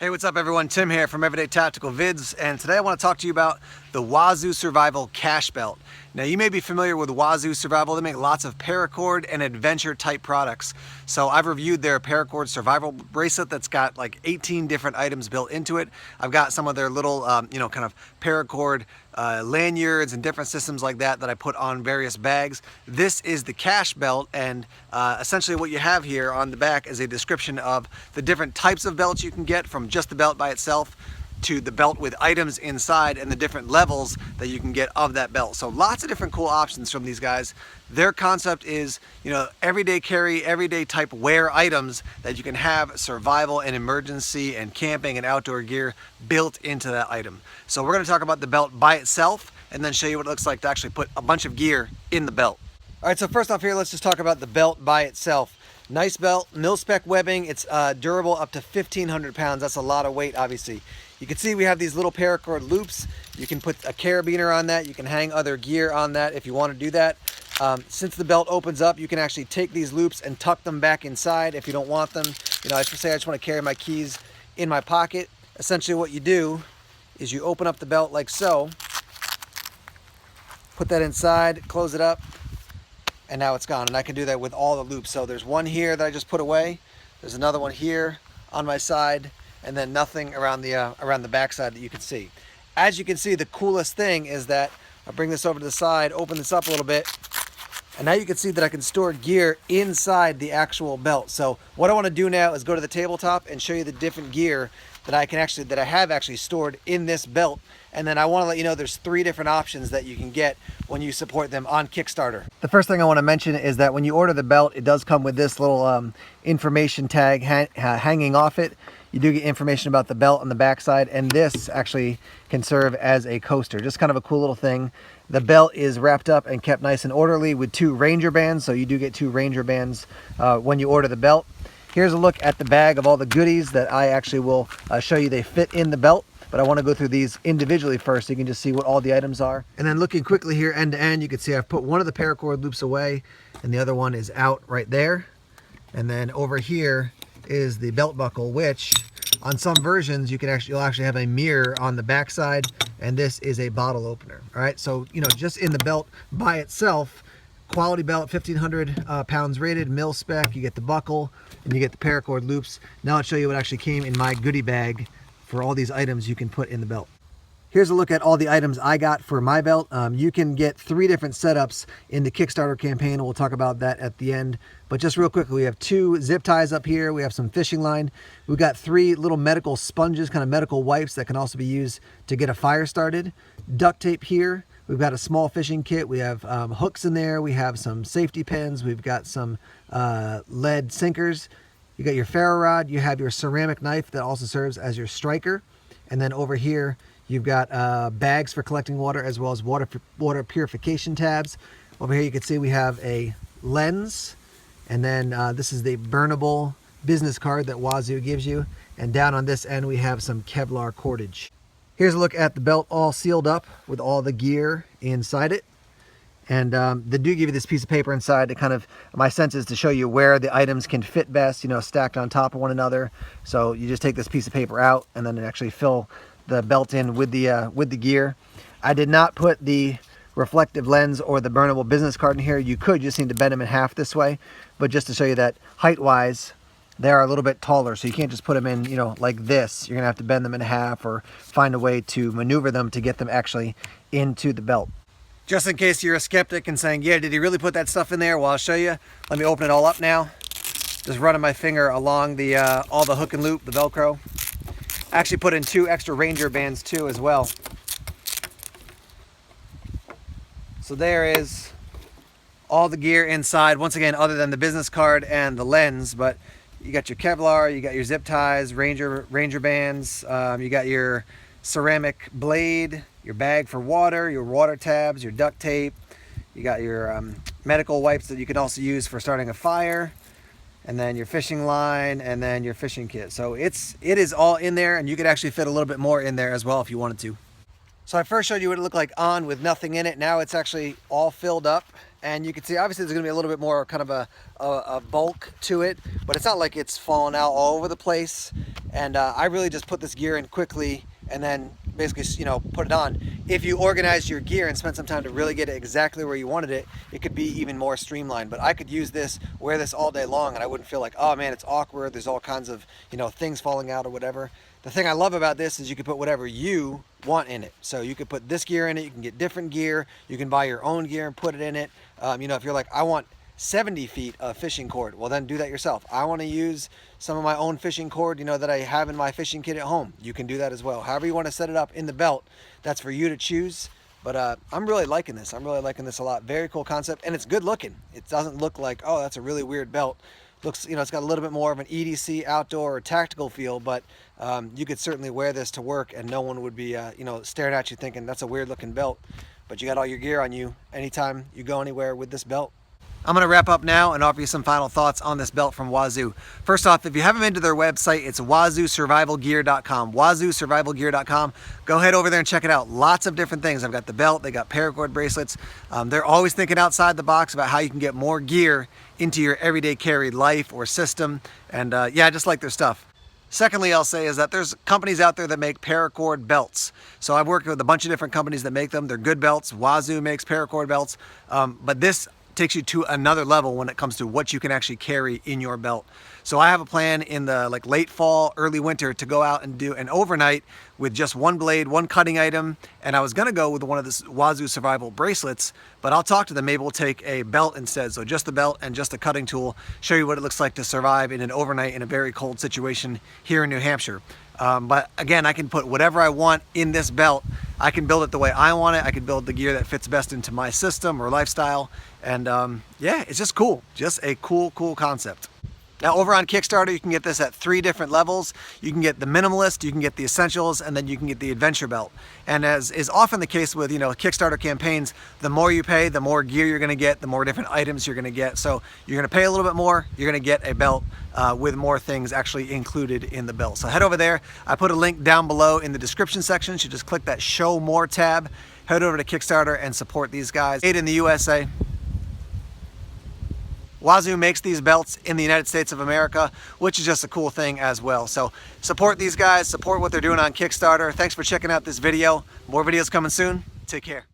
Hey, what's up everyone? Tim here from Everyday Tactical Vids, and today I want to talk to you about the Wazoo Survival Cash Belt. Now, you may be familiar with Wazoo Survival. They make lots of paracord and adventure type products. So I've reviewed their paracord survival bracelet that's got like 18 different items built into it. I've got some of their little, kind of paracord lanyards and different systems like that I put on various bags. This is the cash belt, and essentially what you have here on the back is a description of the different types of belts you can get, from just the belt by itself to the belt with items inside and the different levels that you can get of that belt. So lots of different cool options from these guys. Their concept is, everyday carry, everyday type wear items that you can have survival and emergency and camping and outdoor gear built into that item. So we're going to talk about the belt by itself and then show you what it looks like to actually put a bunch of gear in the belt. All right, so first off here, let's just talk about the belt by itself. Nice belt, mil-spec webbing. It's durable up to 1,500 pounds. That's a lot of weight, obviously. You can see we have these little paracord loops. You can put a carabiner on that. You can hang other gear on that if you want to do that. Since the belt opens up, you can actually take these loops and tuck them back inside if you don't want them. I just want to carry my keys in my pocket. Essentially what you do is you open up the belt like so, put that inside, close it up, and now it's gone. And I can do that with all the loops. So there's one here that I just put away. There's another one here on my side, and then nothing around the back side that you can see. As you can see, the coolest thing is that I bring this over to the side, open this up a little bit, and now you can see that I can store gear inside the actual belt. So what I want to do now is go to the tabletop and show you the different gear that I have actually stored in this belt. And then I want to let you know there's 3 different options that you can get when you support them on Kickstarter. The first thing I want to mention is that when you order the belt, it does come with this little information tag hanging off it. You do get information about the belt on the back side, and this actually can serve as a coaster. Just kind of a cool little thing. The belt is wrapped up and kept nice and orderly with 2 Ranger bands, so you do get 2 Ranger bands when you order the belt. Here's a look at the bag of all the goodies that I actually will show you. They fit in the belt, but I want to go through these individually first so you can just see what all the items are. And then looking quickly here end to end, you can see I've put one of the paracord loops away and the other one is out right there. And then over here is the belt buckle, which on some versions you'll actually have a mirror on the back side, and this is a bottle opener. All right, so just in the belt by itself, quality belt, 1,500 pounds rated, mil spec. You get the buckle and you get the paracord loops. Now I'll show you what actually came in my goodie bag for all these items you can put in the belt. Here's a look at all the items I got for my belt. You can get 3 different setups in the Kickstarter campaign, and we'll talk about that at the end. But just real quickly, we have 2 zip ties up here. We have some fishing line. We've got 3 little medical sponges, kind of medical wipes that can also be used to get a fire started. Duct tape here. We've got a small fishing kit. We have hooks in there. We have some safety pins. We've got some lead sinkers. You got your ferro rod. You have your ceramic knife that also serves as your striker. And then over here, you've got bags for collecting water, as well as water purification tabs. Over here you can see we have a lens, and then this is the burnable business card that Wazoo gives you. And down on this end we have some Kevlar cordage. Here's a look at the belt all sealed up with all the gear inside it. And they do give you this piece of paper inside to kind of, my sense is to show you where the items can fit best, stacked on top of one another. So you just take this piece of paper out and then actually fill the belt in with the gear. I did not put the reflective lens or the burnable business card in here. You could just need to bend them in half this way, but just to show you that height wise they are a little bit taller, so you can't just put them in like this. You're gonna have to bend them in half or find a way to maneuver them to get them actually into the belt. Just in case you're a skeptic and saying, yeah, did he really put that stuff in there? Well, I'll show you. Let me open it all up now. Just running my finger along the all the hook and loop, the Velcro. I actually put in 2 extra Ranger bands too as well. So there is all the gear inside, once again, other than the business card and the lens. But you got your Kevlar, you got your zip ties, Ranger bands, you got your ceramic blade, your bag for water, your water tabs, your duct tape, you got your medical wipes that you can also use for starting a fire, and then your fishing line, and then your fishing kit. So it is all in there, and you could actually fit a little bit more in there as well if you wanted to. So I first showed you what it looked like on with nothing in it. Now it's actually all filled up, and you can see obviously there's gonna be a little bit more kind of a bulk to it, but it's not like it's falling out all over the place. And I really just put this gear in quickly and then basically, you know, put it on. If you organize your gear and spend some time to really get it exactly where you wanted it, it could be even more streamlined. But I could use this, wear this all day long, and I wouldn't feel like, oh man, it's awkward, there's all kinds of, you know, things falling out or whatever. The thing I love about this is you can put whatever you want in it. So you could put this gear in it, you can get different gear, you can buy your own gear and put it in it. You know, if you're like, I want 70 feet of fishing cord, well then do that yourself. I want to use some of my own fishing cord, you know, that I have in my fishing kit at home. You can do that as well. However you want to set it up in the belt, that's for you to choose. But I'm really liking this. I'm really liking this a lot. Very cool concept, and it's good looking. It doesn't look like, oh, that's a really weird belt. Looks, you know, it's got a little bit more of an EDC outdoor or tactical feel, but you could certainly wear this to work and no one would be, you know, staring at you thinking that's a weird looking belt. But you got all your gear on you anytime you go anywhere with this belt. I'm going to wrap up now and offer you some final thoughts on this belt from Wazoo. First off, if you haven't been to their website, it's wazoosurvivalgear.com. wazoosurvivalgear.com. Go head over there and check it out. Lots of different things. I've got the belt, they got paracord bracelets. They're always thinking outside the box about how you can get more gear into your everyday carry life or system. And yeah, I just like their stuff. Secondly, I'll say is that there's companies out there that make paracord belts. So I've worked with a bunch of different companies that make them. They're good belts. Wazoo makes paracord belts. But this takes you to another level when it comes to what you can actually carry in your belt. So I have a plan in the late fall, early winter to go out and do an overnight with just one blade, one cutting item, and I was gonna go with one of the Wazoo survival bracelets, but I'll talk to them. Maybe we'll take a belt instead. So just the belt and just a cutting tool, show you what it looks like to survive in an overnight in a very cold situation here in New Hampshire. But again, I can put whatever I want in this belt. I can build it the way I want it. I can build the gear that fits best into my system or lifestyle. And yeah, it's just cool. Just a cool concept. Now over on Kickstarter, you can get this at 3 different levels. You can get the minimalist, you can get the essentials, and then you can get the adventure belt. And as is often the case with, you know, Kickstarter campaigns, the more you pay, the more gear you're gonna get, the more different items you're gonna get. So you're gonna pay a little bit more, you're gonna get a belt with more things actually included in the belt. So head over there. I put a link down below in the description section. So just click that Show More tab, head over to Kickstarter and support these guys. Made in the USA. Wazoo makes these belts in the United States of America, which is just a cool thing as well. So support these guys, support what they're doing on Kickstarter. Thanks for checking out this video. More videos coming soon. Take care.